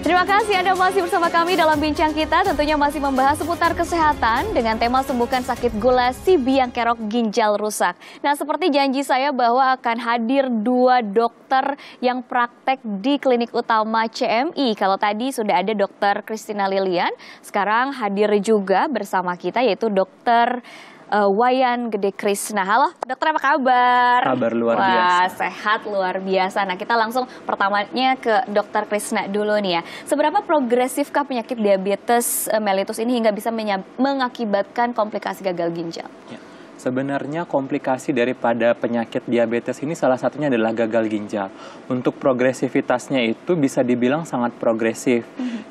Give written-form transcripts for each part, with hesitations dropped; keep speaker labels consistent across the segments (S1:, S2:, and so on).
S1: Terima kasih Anda masih bersama kami dalam bincang kita, tentunya masih membahas seputar kesehatan dengan tema sembuhkan sakit gula si biang kerok ginjal rusak. Nah, seperti janji saya bahwa akan hadir 2 dokter yang praktek di klinik utama CMI. Kalau tadi sudah ada Dokter Christina Lilian, sekarang hadir juga bersama kita yaitu Dokter Wayan Gede Krisna. Halo dokter, apa kabar?
S2: Kabar luar biasa.
S1: Sehat luar biasa. Nah, kita langsung pertamanya ke Dokter Krisna dulu nih ya. Seberapa progresifkah penyakit diabetes mellitus ini hingga bisa mengakibatkan komplikasi gagal ginjal?
S2: Ya. Sebenarnya komplikasi daripada penyakit diabetes ini salah satunya adalah gagal ginjal. Untuk progresivitasnya itu bisa dibilang sangat progresif.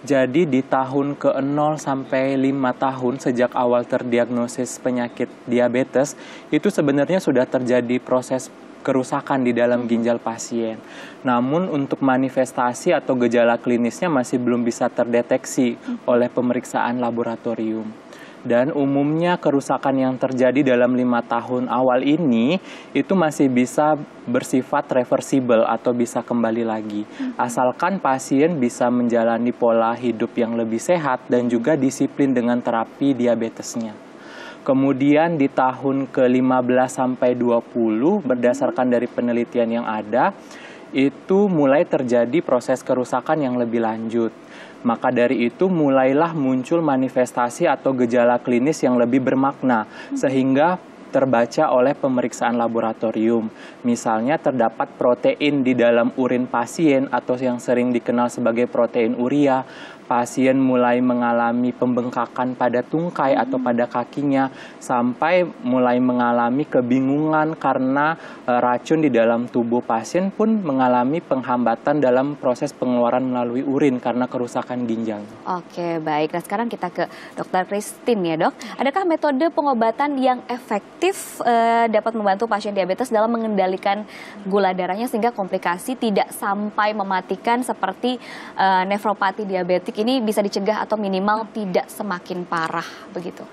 S2: Jadi di tahun ke-0 sampai 5 tahun sejak awal terdiagnosis penyakit diabetes, itu sebenarnya sudah terjadi proses kerusakan di dalam ginjal pasien. Namun untuk manifestasi atau gejala klinisnya masih belum bisa terdeteksi oleh pemeriksaan laboratorium. Dan umumnya kerusakan yang terjadi dalam 5 tahun awal ini itu masih bisa bersifat reversible atau bisa kembali lagi. Asalkan pasien bisa menjalani pola hidup yang lebih sehat dan juga disiplin dengan terapi diabetesnya. Kemudian di tahun ke-15 sampai 20 berdasarkan dari penelitian yang ada, itu mulai terjadi proses kerusakan yang lebih lanjut. Maka dari itu mulailah muncul manifestasi atau gejala klinis yang lebih bermakna sehingga terbaca oleh pemeriksaan laboratorium. Misalnya terdapat protein di dalam urin pasien atau yang sering dikenal sebagai protein urea. Pasien mulai mengalami pembengkakan pada tungkai atau pada kakinya sampai mulai mengalami kebingungan karena racun di dalam tubuh pasien pun mengalami penghambatan dalam proses pengeluaran melalui urin karena kerusakan ginjal.
S1: Oke, baik. Nah, sekarang kita ke Dokter Christine ya, Dok. Adakah metode pengobatan yang efektif dapat membantu pasien diabetes dalam mengendalikan gula darahnya sehingga komplikasi tidak sampai mematikan seperti nefropati diabetik ini bisa dicegah atau minimal tidak semakin parah begitu?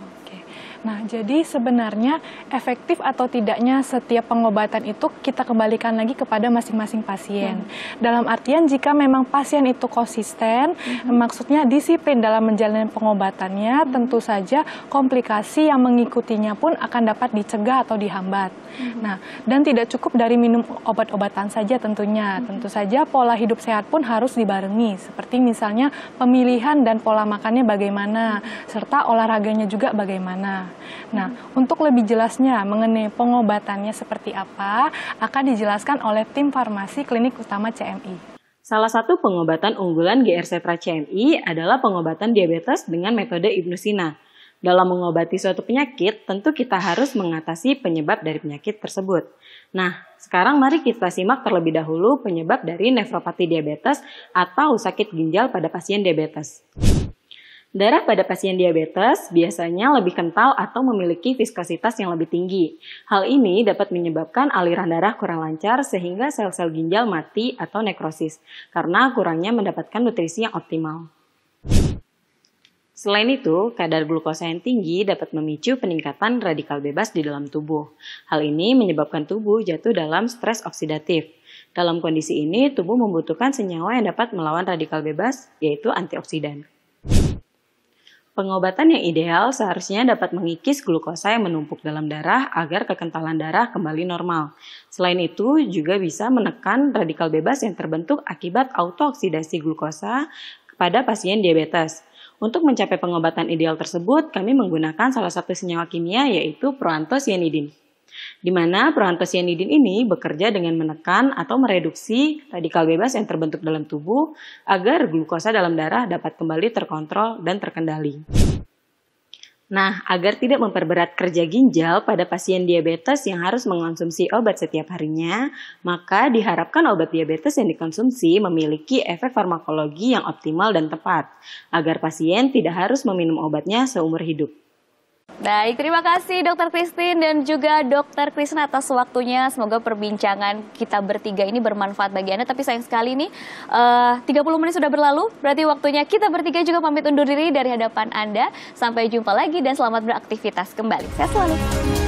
S3: Nah, jadi sebenarnya efektif atau tidaknya setiap pengobatan itu kita kembalikan lagi kepada masing-masing pasien. Dalam artian jika memang pasien itu konsisten, maksudnya disiplin dalam menjalani pengobatannya, tentu saja komplikasi yang mengikutinya pun akan dapat dicegah atau dihambat. Nah, dan tidak cukup dari minum obat-obatan saja tentunya. Tentu saja pola hidup sehat pun harus dibarengi, seperti misalnya pemilihan dan pola makannya bagaimana, serta olahraganya juga bagaimana. Nah, untuk lebih jelasnya mengenai pengobatannya seperti apa, akan dijelaskan oleh tim farmasi klinik utama CMI.
S4: Salah satu pengobatan unggulan GR Septra CMI adalah pengobatan diabetes dengan metode Ibnu Sina. Dalam mengobati suatu penyakit, tentu kita harus mengatasi penyebab dari penyakit tersebut. Nah, sekarang mari kita simak terlebih dahulu penyebab dari nefropati diabetes atau sakit ginjal pada pasien diabetes. Darah pada pasien diabetes biasanya lebih kental atau memiliki viskositas yang lebih tinggi. Hal ini dapat menyebabkan aliran darah kurang lancar sehingga sel-sel ginjal mati atau nekrosis karena kurangnya mendapatkan nutrisi yang optimal. Selain itu, kadar glukosa yang tinggi dapat memicu peningkatan radikal bebas di dalam tubuh. Hal ini menyebabkan tubuh jatuh dalam stres oksidatif. Dalam kondisi ini, tubuh membutuhkan senyawa yang dapat melawan radikal bebas, yaitu antioksidan. Pengobatan yang ideal seharusnya dapat mengikis glukosa yang menumpuk dalam darah agar kekentalan darah kembali normal. Selain itu, juga bisa menekan radikal bebas yang terbentuk akibat autooksidasi glukosa pada pasien diabetes. Untuk mencapai pengobatan ideal tersebut, kami menggunakan salah satu senyawa kimia yaitu proantosianidin. Di mana proantosianidin ini bekerja dengan menekan atau mereduksi radikal bebas yang terbentuk dalam tubuh agar glukosa dalam darah dapat kembali terkontrol dan terkendali. Nah, agar tidak memperberat kerja ginjal pada pasien diabetes yang harus mengonsumsi obat setiap harinya, maka diharapkan obat diabetes yang dikonsumsi memiliki efek farmakologi yang optimal dan tepat, agar pasien tidak harus meminum obatnya seumur hidup.
S1: Baik, terima kasih Dokter Christine dan juga Dokter Krisna atas waktunya. Semoga perbincangan kita bertiga ini bermanfaat bagi Anda. Tapi sayang sekali nih, 30 menit sudah berlalu. Berarti waktunya kita bertiga juga pamit undur diri dari hadapan Anda. Sampai jumpa lagi dan selamat beraktivitas kembali. Sehat selalu.